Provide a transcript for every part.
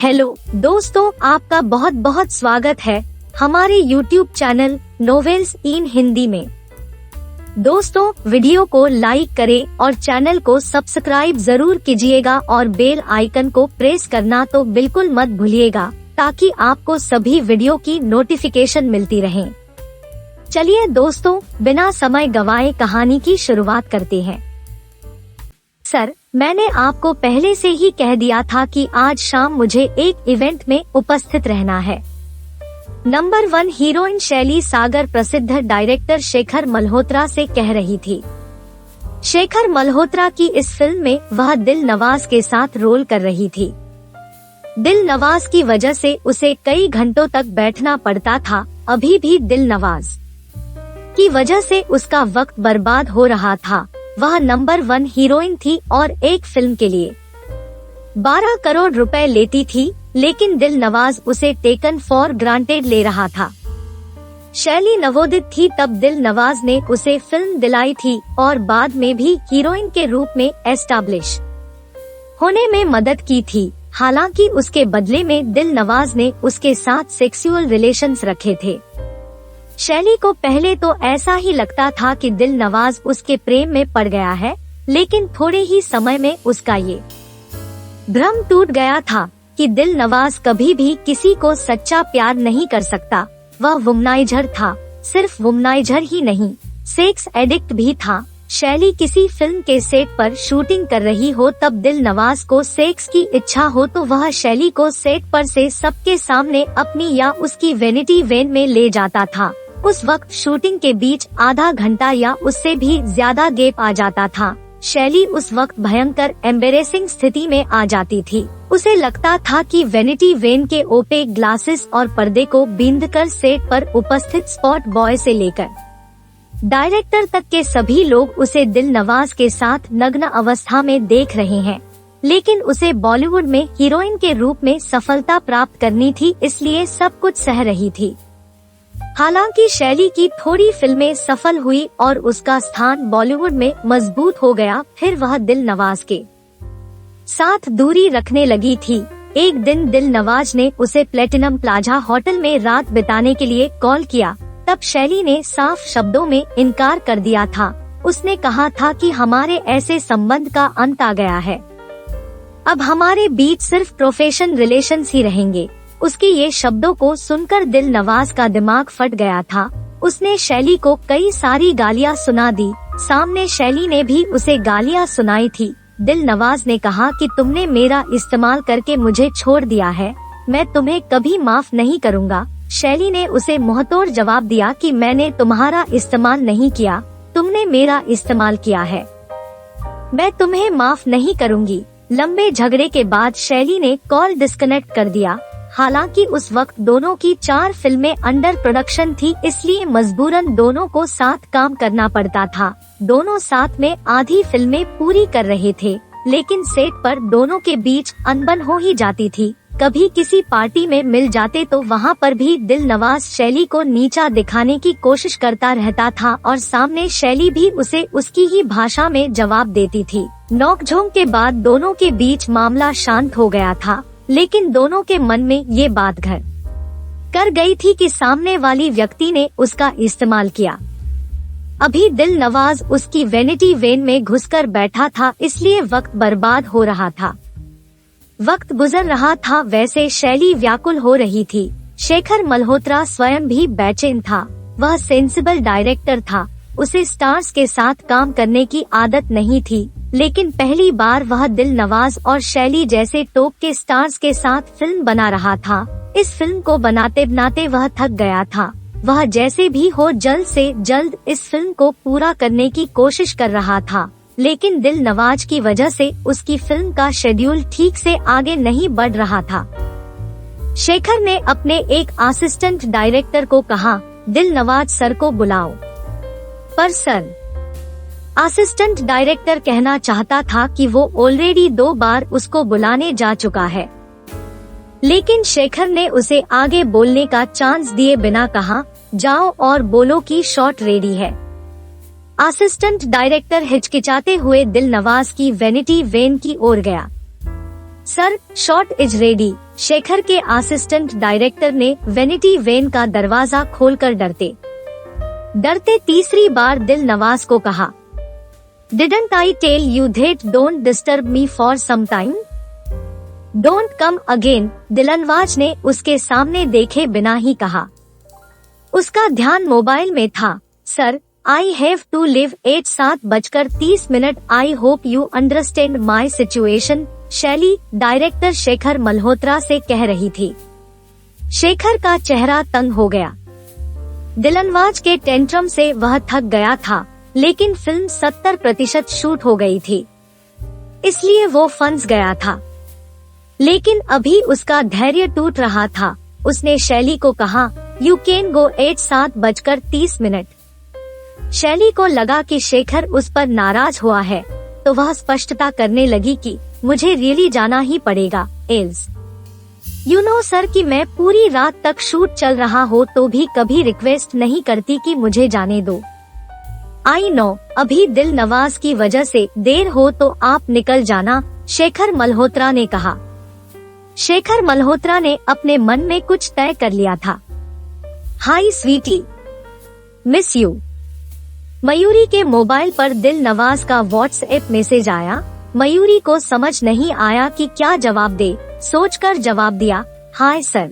Hello दोस्तों, आपका बहुत बहुत स्वागत है हमारे YouTube चैनल नोवेल्स इन हिंदी में। दोस्तों, वीडियो को लाइक करें और चैनल को सब्सक्राइब जरूर कीजिएगा और बेल आइकन को प्रेस करना तो बिल्कुल मत भूलिएगा ताकि आपको सभी वीडियो की नोटिफिकेशन मिलती रहे। चलिए दोस्तों, बिना समय गवाए कहानी की शुरुआत करते हैं। सर, मैंने आपको पहले से ही कह दिया था कि आज शाम मुझे एक इवेंट में उपस्थित रहना है। नंबर 1 हीरोइन शैली सागर प्रसिद्ध डायरेक्टर शेखर मल्होत्रा से कह रही थी। शेखर मल्होत्रा की इस फिल्म में वह दिल नवाज के साथ रोल कर रही थी। दिल नवाज की वजह से उसे कई घंटों तक बैठना पड़ता था। अभी भी दिल नवाज की वजह से उसका वक्त बर्बाद हो रहा था। वह नंबर 1 हीरोइन थी और एक फिल्म के लिए 12 करोड़ रुपए लेती थी, लेकिन दिल नवाज उसे टेकन फॉर ग्रांटेड ले रहा था। शैली नवोदित थी तब दिल नवाज ने उसे फिल्म दिलाई थी और बाद में भी हीरोइन के रूप में एस्टैब्लिश होने में मदद की थी। हालांकि उसके बदले में दिल नवाज ने उसके साथ सेक्सुअल रिलेशंस रखे थे। शैली को पहले तो ऐसा ही लगता था कि दिल नवाज उसके प्रेम में पड़ गया है, लेकिन थोड़े ही समय में उसका ये भ्रम टूट गया था कि दिल नवाज कभी भी किसी को सच्चा प्यार नहीं कर सकता। वह वुमनाइजर था, सिर्फ वुमनाइजर ही नहीं, सेक्स एडिक्ट भी था। शैली किसी फिल्म के सेट पर शूटिंग कर रही हो तब दिल नवाज को सेक्स की इच्छा हो तो वह शैली को सेट पर से सबके सामने अपनी या उसकी वेनिटी वेन में ले जाता था। उस वक्त शूटिंग के बीच आधा घंटा या उससे भी ज्यादा गैप आ जाता था। शैली उस वक्त भयंकर एम्बेरेसिंग स्थिति में आ जाती थी। उसे लगता था कि वेनिटी वेन के ओपेक ग्लासेस और पर्दे को बींधकर सेट पर उपस्थित स्पॉट बॉय से लेकर डायरेक्टर तक के सभी लोग उसे दिल नवाज के साथ नग्न अवस्था में देख रहे हैं। लेकिन उसे बॉलीवुड में हीरोइन के रूप में सफलता प्राप्त करनी थी, इसलिए सब कुछ सह रही थी। हालांकि शैली की थोड़ी फिल्में सफल हुई और उसका स्थान बॉलीवुड में मजबूत हो गया। फिर वह दिल नवाज के साथ दूरी रखने लगी थी। एक दिन दिल नवाज ने उसे प्लेटिनम प्लाजा होटल में रात बिताने के लिए कॉल किया। तब शैली ने साफ शब्दों में इनकार कर दिया था। उसने कहा था कि हमारे ऐसे संबंध का अंत आ गया है, अब हमारे बीच सिर्फ प्रोफेशनल रिलेशंस ही रहेंगे। उसके ये शब्दों को सुनकर दिल नवाज का दिमाग फट गया था। उसने शैली को कई सारी गालियां सुना दी। सामने शैली ने भी उसे गालियां सुनाई थी। दिल नवाज ने कहा कि तुमने मेरा इस्तेमाल करके मुझे छोड़ दिया है, मैं तुम्हें कभी माफ नहीं करूँगा। शैली ने उसे मुंहतोड़ जवाब दिया कि मैंने तुम्हारा इस्तेमाल नहीं किया, तुमने मेरा इस्तेमाल किया है, मैं तुम्हें माफ नहीं करूँगी। लंबे झगड़े के बाद शैली ने कॉल डिस्कनेक्ट कर दिया। हालांकि उस वक्त दोनों की 4 फिल्में अंडर प्रोडक्शन थी, इसलिए मजबूरन दोनों को साथ काम करना पड़ता था। दोनों साथ में आधी फिल्में पूरी कर रहे थे, लेकिन सेट पर दोनों के बीच अनबन हो ही जाती थी। कभी किसी पार्टी में मिल जाते तो वहाँ पर भी दिल नवाज शैली को नीचा दिखाने की कोशिश करता रहता था और सामने शैली भी उसे उसकी ही भाषा में जवाब देती थी। नोकझोंक के बाद दोनों के बीच मामला शांत हो गया था, लेकिन दोनों के मन में ये बात घर कर गई थी कि सामने वाली व्यक्ति ने उसका इस्तेमाल किया। अभी दिल नवाज उसकी वेनिटी वेन में घुसकर बैठा था, इसलिए वक्त बर्बाद हो रहा था। वक्त गुजर रहा था, वैसे शैली व्याकुल हो रही थी। शेखर मल्होत्रा स्वयं भी बेचैन था। वह सेंसिबल डायरेक्टर था, उसे स्टार्स के साथ काम करने की आदत नहीं थी, लेकिन पहली बार वह दिल नवाज और शैली जैसे टॉप के स्टार्स के साथ फिल्म बना रहा था। इस फिल्म को बनाते बनाते वह थक गया था। वह जैसे भी हो जल्द से जल्द इस फिल्म को पूरा करने की कोशिश कर रहा था, लेकिन दिल नवाज की वजह से उसकी फिल्म का शेड्यूल ठीक से आगे नहीं बढ़ रहा था। शेखर ने अपने एक असिस्टेंट डायरेक्टर को कहा, दिल नवाज सर को बुलाओ। पर सर, असिस्टेंट डायरेक्टर कहना चाहता था कि वो ऑलरेडी 2 बार उसको बुलाने जा चुका है, लेकिन शेखर ने उसे आगे बोलने का चांस दिए बिना कहा, जाओ और बोलो कि शॉट रेडी है। असिस्टेंट डायरेक्टर हिचकिचाते हुए दिल नवाज की वेनिटी वेन की ओर गया। Sir, shot is ready. Shekhar के असिस्टेंट डायरेक्टर ने वेनिटी वैन का दरवाजा खोलकर डरते डरते तीसरी बार दिल नवाज को कहा, didn't I tell you that don't disturb me for some time? Don't come again, Dilnawaz ने उसके सामने देखे बिना ही कहा। उसका ध्यान मोबाइल में था। Sir, I have to leave at 7:30। I hope you understand my situation, Shaily director Shekhar Malhotra से कह रही थी। शेखर का चेहरा तंग हो गया। दिलनवाज के टेंट्रम से वह थक गया था, लेकिन फिल्म 70% शूट हो गई थी, इसलिए वो फंस गया था। लेकिन अभी उसका धैर्य टूट रहा था। उसने शैली को कहा, यू कैन गो एट 7:30। शैली को लगा कि शेखर उस पर नाराज हुआ है, तो वह स्पष्टता करने लगी कि मुझे रियली जाना ही पड़ेगा। एल्स यू नो सर कि मैं पूरी रात तक शूट चल रहा हो तो भी कभी रिक्वेस्ट नहीं करती कि मुझे जाने दो। आई नो, अभी दिल नवाज की वजह से देर हो तो आप निकल जाना, शेखर मल्होत्रा ने कहा। शेखर मल्होत्रा ने अपने मन में कुछ तय कर लिया था। हाय स्वीटी, मिस यू। मयूरी के मोबाइल पर दिल नवाज का व्हाट्सएप मैसेज आया। मयूरी को समझ नहीं आया कि क्या जवाब दे, सोचकर जवाब दिया, hi sir.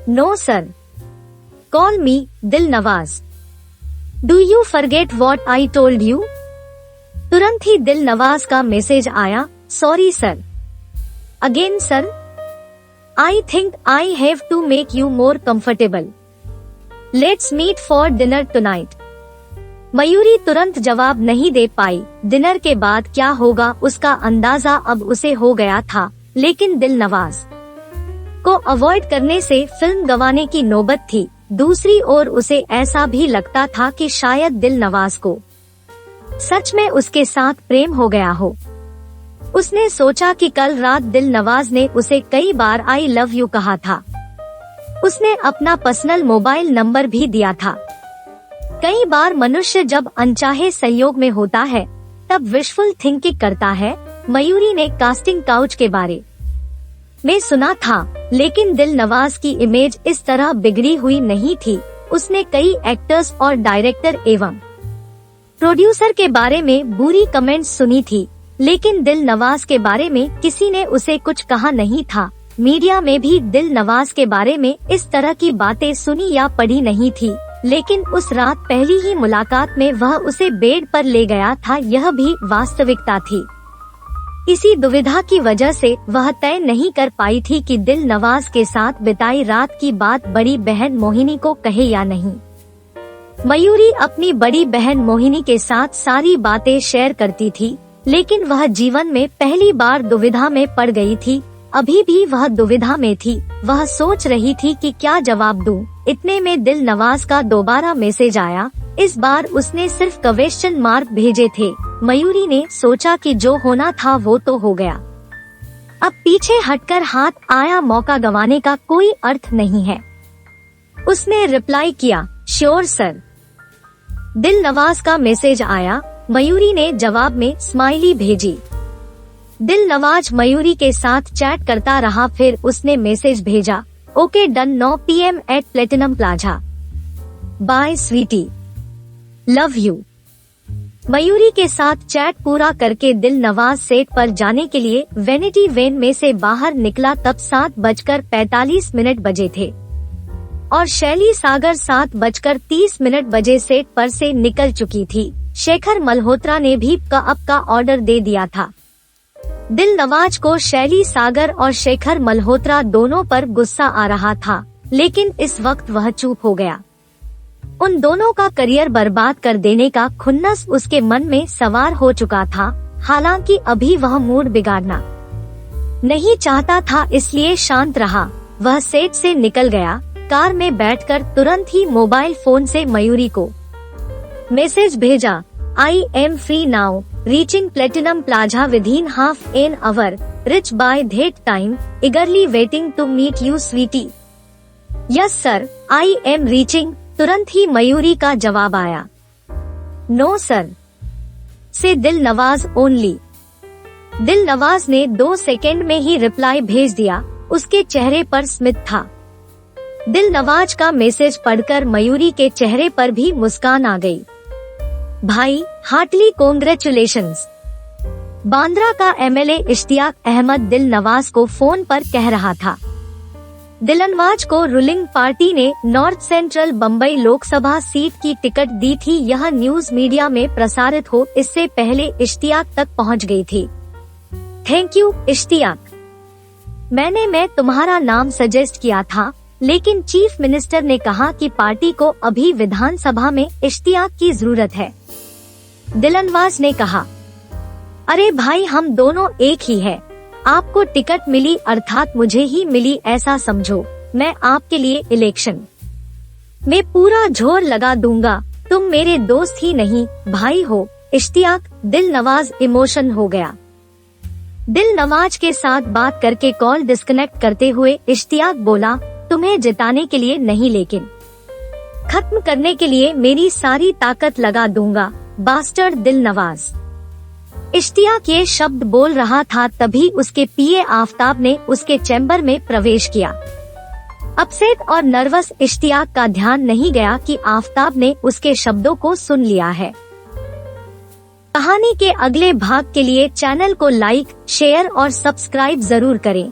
No sir, call me, Dil Nawaz. Do you forget what I told you? तुरंत ही दिल नवाज का मैसेज आया, sorry sir. Again sir, I think I have to make you more comfortable. Let's meet for dinner tonight. Mayuri तुरंत जवाब नहीं दे पाई। Dinner के बाद क्या होगा उसका अंदाजा अब उसे हो गया था, लेकिन दिल नवाज को अवॉइड करने से फिल्म गंवाने की नौबत थी। दूसरी ओर उसे ऐसा भी लगता था कि शायद दिल नवाज को सच में उसके साथ प्रेम हो गया हो। उसने सोचा कि कल रात दिल नवाज ने उसे कई बार आई लव यू कहा था। उसने अपना पर्सनल मोबाइल नंबर भी दिया था। कई बार मनुष्य जब अनचाहे संयोग में होता है तब विशफुल थिंकिंग करता है। मयूरी ने कास्टिंग काउच के बारे में सुना था, लेकिन दिल नवाज की इमेज इस तरह बिगड़ी हुई नहीं थी। उसने कई एक्टर्स और डायरेक्टर एवं प्रोड्यूसर के बारे में बुरी कमेंट्स सुनी थी, लेकिन दिल नवाज के बारे में किसी ने उसे कुछ कहा नहीं था। मीडिया में भी दिल नवाज के बारे में इस तरह की बातें सुनी या पढ़ी नहीं थी, लेकिन उस रात पहली ही मुलाकात में वह उसे बेड पर ले गया था, यह भी वास्तविकता थी। इसी दुविधा की वजह से वह तय नहीं कर पाई थी कि दिल नवाज के साथ बिताई रात की बात बड़ी बहन मोहिनी को कहे या नहीं। मयूरी अपनी बड़ी बहन मोहिनी के साथ सारी बातें शेयर करती थी, लेकिन वह जीवन में पहली बार दुविधा में पड़ गई थी। अभी भी वह दुविधा में थी। वह सोच रही थी कि क्या जवाब दूं। इतने में दिल नवाज का दोबारा मैसेज आया। इस बार उसने सिर्फ क्वेश्चन मार्क भेजे थे। मयूरी ने सोचा कि जो होना था वो तो हो गया, अब पीछे हटकर हाथ आया मौका गंवाने का कोई अर्थ नहीं है। उसने रिप्लाई किया, श्योर सर। दिल नवाज का मैसेज आया। मयूरी ने जवाब में स्माइली भेजी। दिल नवाज मयूरी के साथ चैट करता रहा, फिर उसने मैसेज भेजा, okay done 9 PM at platinum plaza. Bye sweetie, love you. Mayuri के साथ चैट पूरा करके दिल नवाज सेट पर जाने के लिए वेनिटी वैन में से बाहर निकला। तब 7:45 बजे थे और शैली सागर 7:30 बजे सेट पर से निकल चुकी थी। शेखर मल्होत्रा ने भी कप का ऑर्डर दे दिया था। दिल नवाज को शैली सागर और शेखर मल्होत्रा दोनों पर गुस्सा आ रहा था, लेकिन इस वक्त वह चुप हो गया। उन दोनों का करियर बर्बाद कर देने का खुन्नस उसके मन में सवार हो चुका था। हालांकि अभी वह मूड बिगाड़ना नहीं चाहता था, इसलिए शांत रहा। वह सेट से निकल गया। कार में बैठकर तुरंत ही मोबाइल फोन से मयूरी को मैसेज भेजा, I am free now, reaching platinum plaza within half an hour, reach by that time, eagerly waiting to meet you sweetie. Yes sir, I am reaching. तुरंत ही मयूरी का जवाब आया, नो सर, से दिल नवाज ओनली। दिल नवाज ने 2 सेकंड में ही रिप्लाई भेज दिया। उसके चेहरे पर स्मित था। दिल नवाज का मैसेज पढ़कर मयूरी के चेहरे पर भी मुस्कान आ गई। भाई, हार्टली कॉन्ग्रेचुलेशंस। बांद्रा का एमएलए इश्तियाक अहमद दिल नवाज को फोन पर कह रहा था। दिल नवाज को रूलिंग पार्टी ने north central Bombay Lok Sabha seat की टिकट दी थी। यह न्यूज मीडिया में प्रसारित हो इससे पहले इश्तियाक तक पहुंच गई थी। Thank you Ishtiyaq. मैं तुम्हारा नाम सजेस्ट किया था, लेकिन चीफ मिनिस्टर ने कहा कि पार्टी को अभी विधानसभा में इश्तियाक की जरूरत है। दिल नवाज ने कहा, अरे भाई, हम दोनों एक ही है। आपको टिकट मिली अर्थात मुझे ही मिली ऐसा समझो। मैं आपके लिए इलेक्शन में पूरा जोर लगा दूंगा। तुम मेरे दोस्त ही नहीं, भाई हो। इश्तियाक, दिल नवाज इमोशन हो गया। दिल नवाज के साथ बात करके कॉल डिस्कनेक्ट करते हुए इश्तियाक बोला, तुम्हें जिताने के लिए नहीं, लेकिन खत्म करने के लिए मेरी सारी ताकत लगा दूंगा। बास्टर्ड दिल नवाज। इश्तियाक ये शब्द बोल रहा था तभी उसके पीए आफ्ताब ने उसके चैम्बर में प्रवेश किया। अपसेट और नर्वस इश्तियाक का ध्यान नहीं गया कि आफ्ताब ने उसके शब्दों को सुन लिया है। कहानी के अगले भाग के लिए चैनल को लाइक, शेयर और सब्सक्राइब जरूर करें।